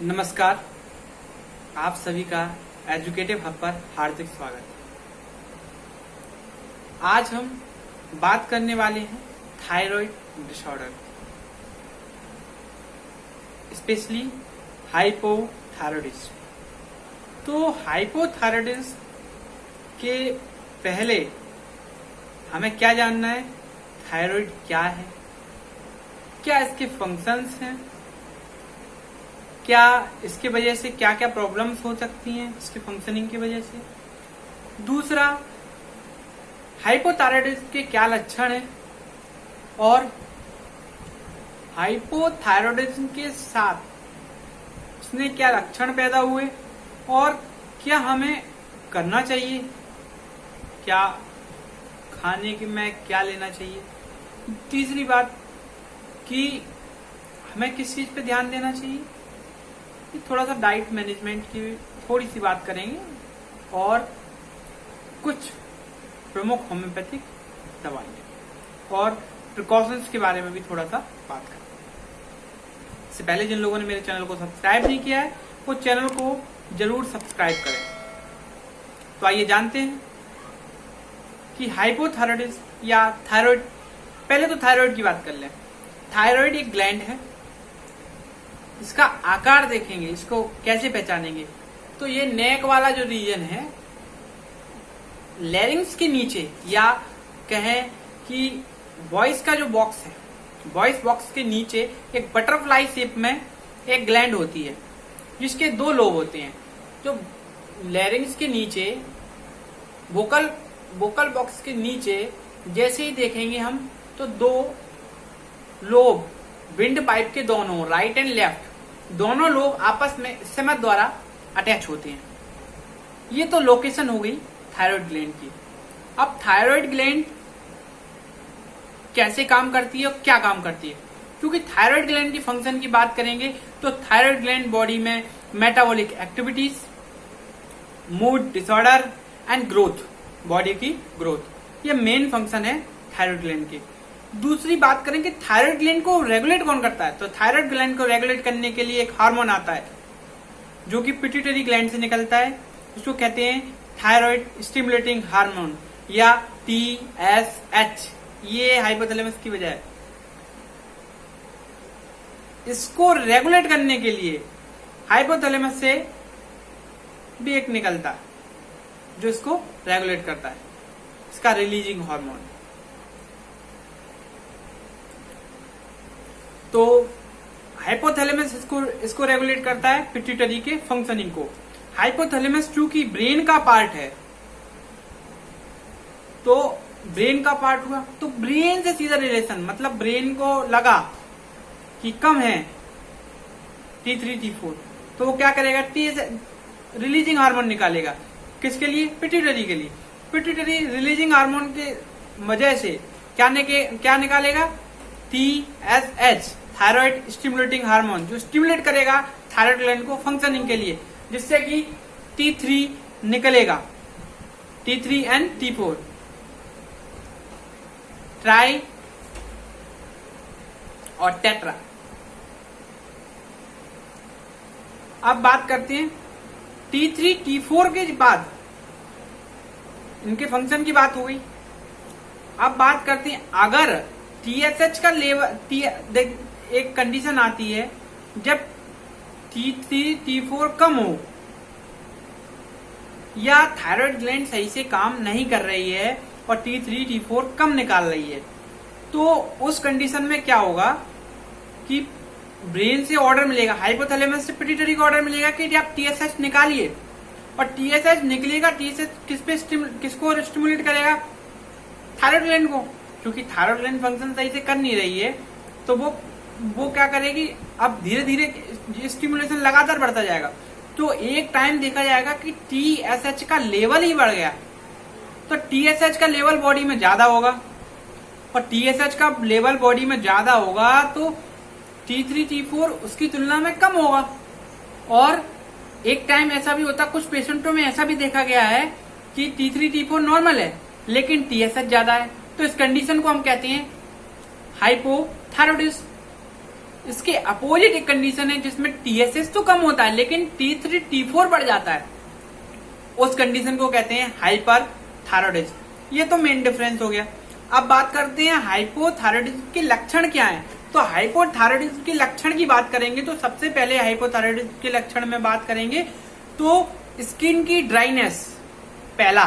नमस्कार। आप सभी का एजुकेटिव हब पर हार्दिक स्वागत है। आज हम बात करने वाले हैं थायराइड डिसऑर्डर, स्पेशली हाइपोथायराइडिज्म। तो हाइपोथायराइडिज्म के पहले हमें क्या जानना है? थायराइड क्या है, क्या इसके फंक्शंस हैं, क्या इसके वजह से क्या क्या प्रॉब्लम्स हो सकती हैं इसके फंक्शनिंग की वजह से। दूसरा, हाइपोथायराइडिज्म के क्या लक्षण हैं और हाइपोथायराइडिज्म के साथ उसने क्या लक्षण पैदा हुए और क्या हमें करना चाहिए, क्या खाने की में क्या लेना चाहिए। तीसरी बात कि हमें किस चीज पे ध्यान देना चाहिए, थोड़ा सा डाइट मैनेजमेंट की थोड़ी सी बात करेंगे और कुछ प्रमुख होम्योपैथिक दवाइयां और प्रिकॉशंस के बारे में भी थोड़ा सा बात करेंगे। इससे पहले जिन लोगों ने मेरे चैनल को सब्सक्राइब नहीं किया है वो चैनल को जरूर सब्सक्राइब करें। तो आइए जानते हैं कि हाइपोथायराइडिज्म या थायराइड। पहले तो थायराइड की बात कर लें। थायराइड एक ग्लैंड है, इसका आकार देखेंगे, इसको कैसे पहचानेंगे। तो ये नेक वाला जो रीजन है, लैरिंग्स के नीचे या कहें कि वॉइस का जो बॉक्स है, वॉइस बॉक्स के नीचे एक बटरफ्लाई शेप में एक ग्लैंड होती है जिसके दो लोब होते हैं। जो लैरिंग्स के नीचे वोकल बॉक्स के नीचे जैसे ही देखेंगे हम तो दो लोब विंड पाइप के दोनों राइट एंड लेफ्ट दोनों लोब आपस में स्टमक द्वारा अटैच होते हैं। ये तो लोकेशन हो गई थायराइड ग्लैंड की। अब थायराइड ग्लैंड कैसे काम करती है और क्या काम करती है, क्योंकि थायराइड ग्लैंड की फंक्शन की बात करेंगे तो थायराइड ग्लैंड बॉडी में metabolic activities, mood disorder and growth, body की ग्रोथ, ये मेन फंक्शन है थायराइड ग्लैंड की। दूसरी बात करें कि थायराइड ग्लैंड को रेगुलेट कौन करता है, तो थायराइड ग्लैंड को रेगुलेट करने के लिए एक हार्मोन आता है जो कि पिट्यूटरी ग्लैंड से निकलता है, उसको कहते हैं थायराइड स्टिमुलेटिंग हार्मोन या TSH। ये हाइपोथैलेमस की वजह है। इसको रेगुलेट करने के लिए हाइपोथैलेमस से भी एक निकलता है जो इसको रेगुलेट करता है, इसका रिलीजिंग हार्मोन। तो हाइपोथैलेमस इसको रेगुलेट करता है, पिट्यूटरी के फंक्शनिंग को। हाइपोथैलेमस चूंकि ब्रेन का पार्ट है, तो ब्रेन का पार्ट हुआ तो ब्रेन से सीधा रिलेशन, मतलब ब्रेन को लगा कि कम है T3 T4, तो वो क्या करेगा, रिलीजिंग हार्मोन निकालेगा। किसके लिए? पिट्यूटरी के लिए। पिट्यूटरी रिलीजिंग हार्मोन के वजह से क्या निकालेगा? TSH, थायराइड स्टिमुलेटिंग हार्मोन, जो स्टिमुलेट करेगा थायराइड ग्लैंड को फंक्शनिंग के लिए, जिससे कि T3 निकलेगा, T3 एंड T4, ट्राई और टेट्रा। अब बात करते हैं T3 T4 के बाद, इनके फंक्शन की बात हो गई। अब बात करते हैं अगर TSH का लेवल, एक कंडीशन आती है जब T3 T4 कम हो या थायराइड ग्लैंड सही से काम नहीं कर रही है और T3 T4 कम निकाल रही है, तो उस कंडीशन में क्या होगा कि ब्रेन से ऑर्डर मिलेगा, हाइपोथैलेमस से पिट्यूटरी को ऑर्डर मिलेगा कि आप TSH निकालिए, और TSH निकलेगा। TSH किसको स्टिमुलेट करेगा? थायराइड ग्लैंड को। क्योंकि थायराइड ग्लैंड फंक्शन सही से कर नहीं रही है, तो वो क्या करेगी, अब धीरे धीरे स्टिमुलेशन लगातार बढ़ता जाएगा। तो एक टाइम देखा जाएगा कि TSH का लेवल ही बढ़ गया, तो TSH का लेवल बॉडी में ज्यादा होगा, और TSH का लेवल बॉडी में ज्यादा होगा तो T3 T4 उसकी तुलना में कम होगा। और एक टाइम ऐसा भी होता, कुछ पेशेंटों में ऐसा भी देखा गया है कि T3 T4 नॉर्मल है लेकिन TSH ज्यादा है, तो इस कंडीशन को हम कहते हैं हाइपोथायराइडिज्म। इसके अपोजिट एक कंडीशन है जिसमें TSH तो कम होता है लेकिन T3 T4 बढ़ जाता है, उस कंडीशन को कहते हैं हाइपरथायरॉयडिज्म। ये तो मेन डिफरेंस हो गया। अब बात करते हैं हाइपोथायरॉयडिज्म के लक्षण क्या हैं। तो हाइपोथायरॉयडिज्म के लक्षण की बात करेंगे तो सबसे पहले हाइपोथायरॉयडिज्म के लक्षण में बात करेंगे तो स्किन की ड्राइनेस पहला,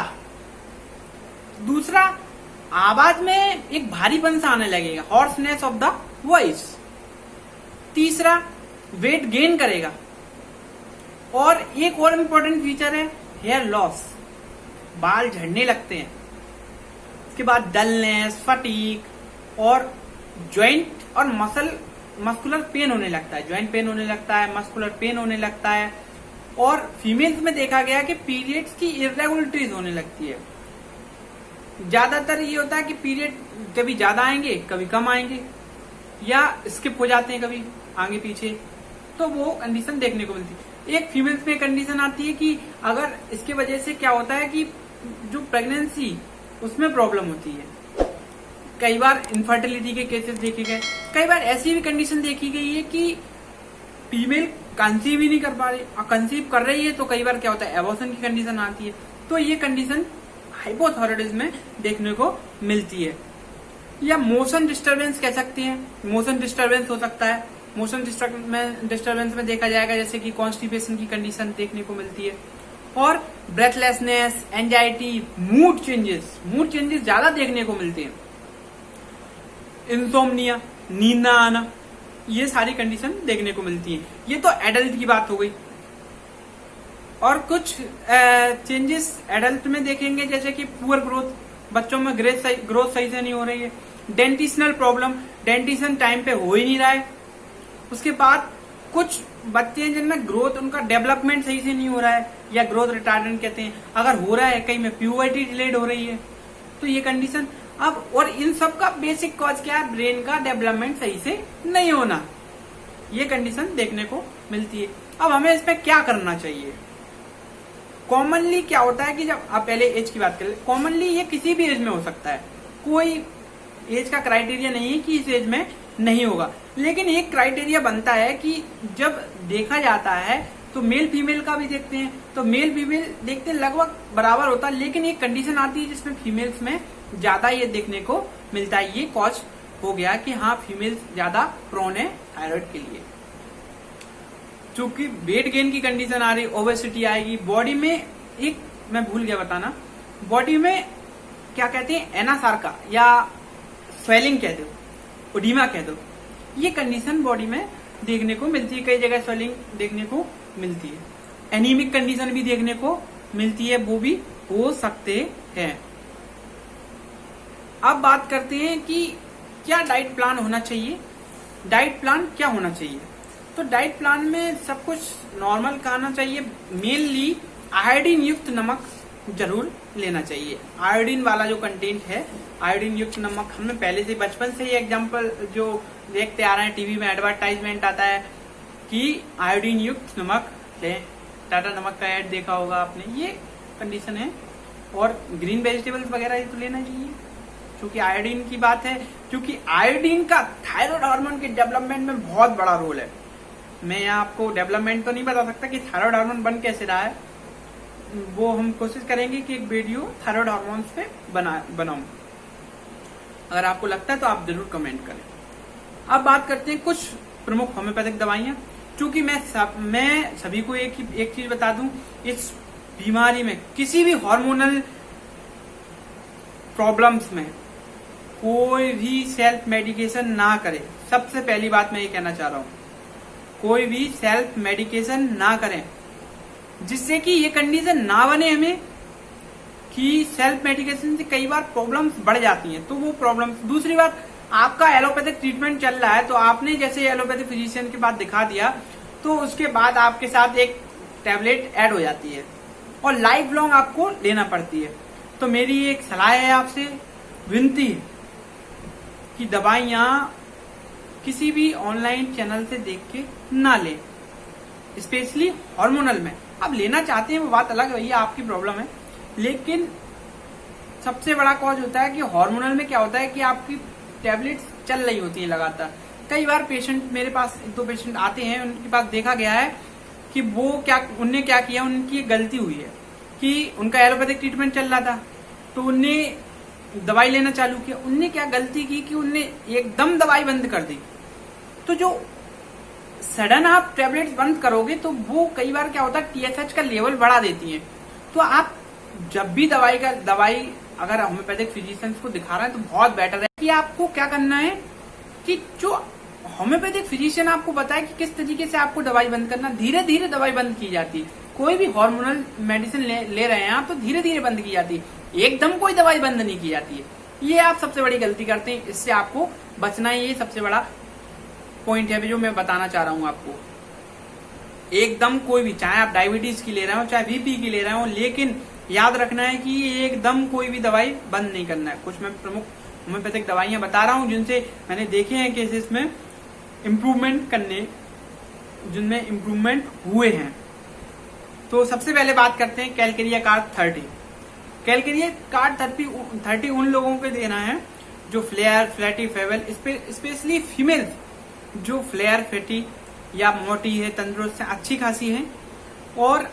दूसरा आवाज में एक भारीपन सा आने लगेगा, हॉर्सनेस ऑफ द वॉइस, तीसरा वेट गेन करेगा, और एक और इम्पोर्टेंट फीचर है हेयर लॉस, बाल झड़ने लगते हैं। इसके बाद डलनेस, फटीग और ज्वाइंट और मस्कुलर पेन होने लगता है, ज्वाइंट पेन होने लगता है, मस्कुलर पेन होने लगता है। और फीमेल्स में देखा गया कि पीरियड्स की इरेगुलरिटीज होने लगती है। ज्यादातर ये होता है कि पीरियड कभी ज्यादा आएंगे कभी कम आएंगे या स्किप हो जाते हैं कभी आगे पीछे, तो वो कंडीशन देखने को मिलती है। एक फीमेल्स में कंडीशन आती है कि अगर इसके वजह से क्या होता है कि जो प्रेगनेंसी उसमें प्रॉब्लम होती है, कई बार इनफर्टिलिटी के केसेस देखे गए, कई बार ऐसी भी कंडीशन देखी गई है कि फीमेल कंसीव ही नहीं कर पा रही, और कंसीव कर रही है तो कई बार क्या होता है एबॉर्शन की कंडीशन आती है। तो ये कंडीशन हाइपोथायरॉयडिज्म में देखने को मिलती है। या मोशन डिस्टरबेंस कह सकते हैं, मोशन डिस्टरबेंस हो सकता है। मोशन डिस्टरबेंस में देखा जाएगा जैसे कि कॉन्स्टिपेशन की कंडीशन देखने को मिलती है, और ब्रेथलेसनेस, एंजाइटी, मूड चेंजेस ज्यादा देखने को मिलते हैं। इंसोम्निया, नींद ना आना, ये सारी कंडीशन देखने को मिलती है। ये तो एडल्ट की बात हो गई। और कुछ चेंजेस एडल्ट में देखेंगे जैसे कि पुअर ग्रोथ, बच्चों में ग्रोथ सही से नहीं हो रही है। डेंटिशनल प्रॉब्लम, डेंटिशन टाइम पे हो ही नहीं रहा है। उसके बाद कुछ बच्चे हैं जिनमें ग्रोथ, उनका डेवलपमेंट सही से नहीं हो रहा है या ग्रोथ रिटार्डेंट कहते हैं, अगर हो रहा है कहीं में प्यूबर्टी डिलेड हो रही है, तो ये कंडीशन। अब और इन सब का बेसिक कॉज क्या है, ब्रेन का डेवलपमेंट सही से नहीं होना, ये कंडीशन देखने को मिलती है। अब हमें इसमें क्या करना चाहिए। कॉमनली क्या होता है कि जब आप पहले एज की बात करें, कॉमनली ये किसी भी एज में हो सकता है, कोई एज का क्राइटेरिया नहीं है कि इस एज में नहीं होगा। लेकिन एक क्राइटेरिया बनता है कि जब देखा जाता है तो मेल फीमेल का भी देखते हैं, तो मेल फीमेल देखते लगभग बराबर होता है, लेकिन एक कंडीशन आती है जिसमें फीमेल्स में ज्यादा ये देखने को मिलता है। ये कॉज हो गया कि हाँ फीमेल्स ज्यादा प्रोन है थायराइड के लिए। चूंकि वेट गेन की कंडीशन आ रही, ओबेसिटी आएगी, बॉडी में एक मैं भूल गया बताना, बॉडी में क्या कहते हैं एनासार्का या स्वेलिंग कह दो, ओडिमा कह दो, ये कंडीशन बॉडी में देखने को मिलती है। कई जगह स्वेलिंग देखने को मिलती है। एनीमिक कंडीशन भी देखने को मिलती है, वो भी हो सकते हैं। अब बात करते हैं कि क्या डाइट प्लान होना चाहिए। डाइट प्लान क्या होना चाहिए, तो डाइट प्लान में सब कुछ नॉर्मल खाना चाहिए। मेनली आयोडीन युक्त नमक जरूर लेना चाहिए। आयोडीन वाला जो कंटेंट है, आयोडीन युक्त नमक, हमें पहले से बचपन से ही एग्जाम्पल जो देखते आ रहे हैं, टीवी में एडवर्टाइजमेंट आता है कि आयोडीन युक्त नमक लें, टाटा नमक का ऐड देखा होगा आपने, ये कंडीशन है। और ग्रीन वेजिटेबल्स वगैरह ये तो लेना चाहिए क्योंकि आयोडीन की बात है, क्योंकि आयोडीन का थायराइड हार्मोन के डेवलपमेंट में बहुत बड़ा रोल है। मैं यहाँ आपको डेवलपमेंट तो नहीं बता सकता कि थायराइड हार्मोन बन कैसे रहा है, वो हम कोशिश करेंगे कि एक वीडियो थायराइड हार्मोन्स पे बनाऊं। अगर आपको लगता है तो आप जरूर कमेंट करें। अब बात करते हैं कुछ प्रमुख होम्योपैथिक दवाइयां। क्योंकि मैं सभी को एक चीज बता दूं, इस बीमारी में किसी भी हार्मोनल प्रॉब्लम्स में कोई भी सेल्फ मेडिकेशन ना करे। सबसे पहली बात मैं ये कहना चाह रहा हूं, कोई भी सेल्फ मेडिकेशन ना करें, जिससे कि ये कंडीशन ना बने हमें कि सेल्फ मेडिकेशन से कई बार प्रॉब्लम्स बढ़ जाती हैं। तो वो प्रॉब्लम्स, दूसरी बात, आपका एलोपैथिक ट्रीटमेंट चल रहा है तो आपने जैसे एलोपैथिक फिजिशियन के पास दिखा दिया तो उसके बाद आपके साथ एक टैबलेट ऐड हो जाती है और लाइफ लॉन्ग आपको लेना पड़ती है। तो मेरी एक सलाह है आपसे, विनती है कि दवाइयां किसी भी ऑनलाइन चैनल से देख के ना लें, स्पेशली हार्मोनल में। आप लेना चाहते हैं वो बात अलग है, भैया आपकी प्रॉब्लम है, लेकिन सबसे बड़ा कॉज होता है कि हार्मोनल में क्या होता है कि आपकी टैबलेट्स चल रही होती है लगातार, कई बार पेशेंट मेरे पास 1-2 पेशेंट आते हैं, उनके पास देखा गया है कि वो उनने क्या किया, उनकी गलती हुई है कि उनका एलोपैथिक ट्रीटमेंट चल रहा था तो उनने दवाई लेना चालू किया। उनने क्या गलती की कि उनने एकदम दवाई बंद कर दी। तो जो सडन आप टैबलेट्स बंद करोगे तो वो कई बार क्या होता है TSH का लेवल बढ़ा देती है। तो आप जब भी दवाई अगर होम्योपैथिक फिजिशियंस को दिखा रहे हैं तो बहुत बेटर है कि आपको क्या करना है कि जो होम्योपैथिक फिजिशियन आपको बताए कि किस तरीके से आपको दवाई बंद करना, धीरे धीरे दवाई बंद की जाती है। कोई भी हार्मोनल मेडिसिन ले रहे हैं आप तो धीरे धीरे बंद की जाती है, एकदम कोई दवाई बंद नहीं की जाती है। ये आप सबसे बड़ी गलती करते हैं, इससे आपको बचना है। ये सबसे बड़ा पॉइंट है जो मैं बताना चाह रहा हूं आपको। एकदम कोई भी, चाहे आप डायबिटीज की ले रहे हो चाहे BP की ले रहे हो, लेकिन याद रखना है कि एकदम कोई भी दवाई बंद नहीं करना है। कुछ मैं प्रमुख होम्योपैथिक दवाइयां बता रहा हूं जिनसे मैंने देखे हैं केसेस में जिनमें इम्प्रूवमेंट हुए हैं। तो सबसे पहले बात करते हैं कैलकेरिया कार्ब 30। कैलकेरिया कार्ब 30 उन लोगों को देना है जो फ्लेयर, फ्लैटी, फेवल, स्पेशली फीमेल्स जो फ्लेयर, फैटी या मोटी है, तंदुरुस्त है, अच्छी खासी है और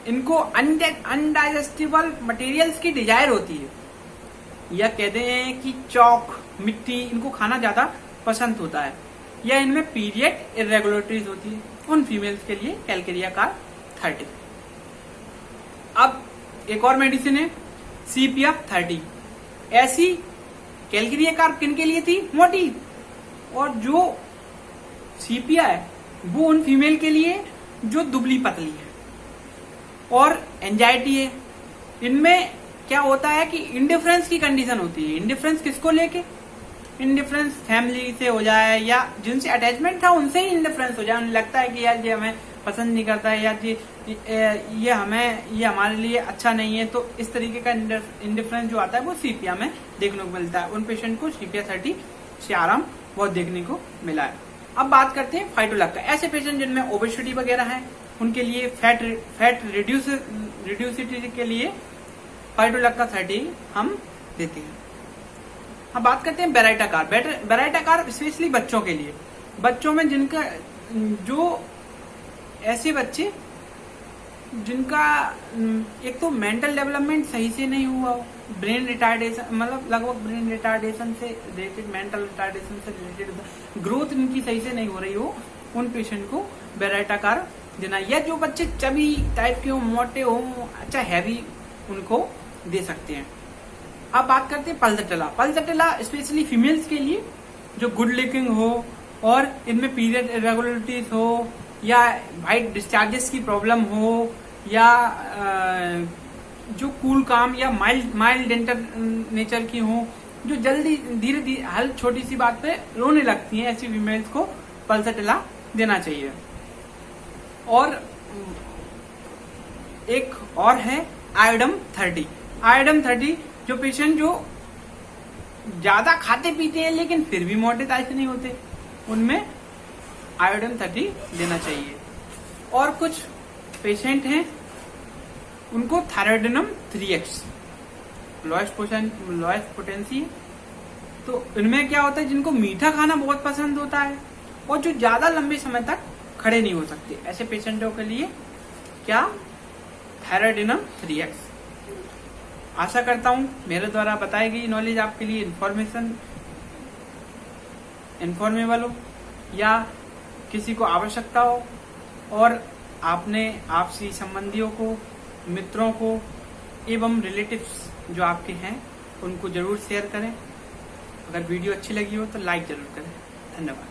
इनको अनडाइजेस्टिबल मटेरियल्स की डिजायर होती है, या कहते हैं कि चौक, मिट्टी, इनको खाना ज्यादा पसंद होता है, या इनमें पीरियड इरेगुलरिटीज होती है। उन फीमेल्स के लिए कैलकेरिया कार्ब 30। अब एक और मेडिसिन है CPF 30। ऐसी कैलकेरिया कार्ब किन के लिए थी? मोटी। और जो CPF है वो उन फीमेल के लिए जो दुबली पतली है और एंजाइटी है। इनमें क्या होता है कि इंडिफरेंस की कंडीशन होती है। इंडिफरेंस किसको लेके? इंडिफरेंस फैमिली से हो जाए या जिनसे अटैचमेंट था उनसे ही इंडिफरेंस हो जाए। उन्हें लगता है कि यार ये हमें पसंद नहीं करता है, या ये हमारे लिए अच्छा नहीं है। तो इस तरीके का इंडिफरेंस जो आता है वो CPF में देखने को मिलता है। उन पेशेंट को CPF 30 से आराम बहुत देखने को मिला है। अब बात करते हैं फाइटोलैक्का। ऐसे पेशेंट जिनमें ओबेसिटी वगैरह है उनके लिए फैट रिड्यूसिटी के लिए फाइटोलैक्का 30 हम देते हैं। अब बात करते हैं baryta carb. Baryta carb specially बच्चों के लिए, बच्चों में जो ऐसे बच्चे जिनका एक तो मेंटल डेवलपमेंट सही से नहीं हुआ हो, ब्रेन रिटार्डेशन, मतलब लगभग ब्रेन रिटार्डेशन से रिलेटेड, मेंटल रिटार्डेशन से रिलेटेड ग्रोथ इनकी सही से नहीं हो रही हो, उन पेशेंट को बेराइटा कार्ब देना। या जो बच्चे चबी टाइप के हो, मोटे हो, अच्छा हैवी, उनको दे सकते हैं। अब बात करते हैं पल्सटेला। पल्सटेला स्पेशली फीमेल्स के लिए जो गुड लुकिंग हो और इनमें पीरियड इरेगुलरिटीज हो या वाइट डिस्चार्जेस की प्रॉब्लम हो या जो कूल काम या माइल्ड डेंटल नेचर की हो, जो जल्दी धीरे धीरे हर छोटी सी बात पे रोने लगती हैं, ऐसी फीमेल्स को पल्सटेला देना चाहिए। और एक और है आयोडम 30। आयोडम 30 जो पेशेंट जो ज्यादा खाते पीते हैं लेकिन फिर भी मोटे ताजे नहीं होते, उनमें आयोडम 30 देना चाहिए। और कुछ पेशेंट हैं उनको थायरॉइडिनम 3x लोएस्ट पोटेंसी। तो इनमें क्या होता है, जिनको मीठा खाना बहुत पसंद होता है और जो ज्यादा लंबे समय तक खड़े नहीं हो सकते, ऐसे पेशेंटों के लिए क्या थायरॉइडिनम 3x। आशा करता हूं मेरे द्वारा बताई गई नॉलेज आपके लिए इन्फॉर्मेबल हो या किसी को आवश्यकता हो, और आपने आपसी संबंधियों को, मित्रों को एवं रिलेटिव्स जो आपके हैं उनको जरूर शेयर करें। अगर वीडियो अच्छी लगी हो तो लाइक जरूर करें। धन्यवाद।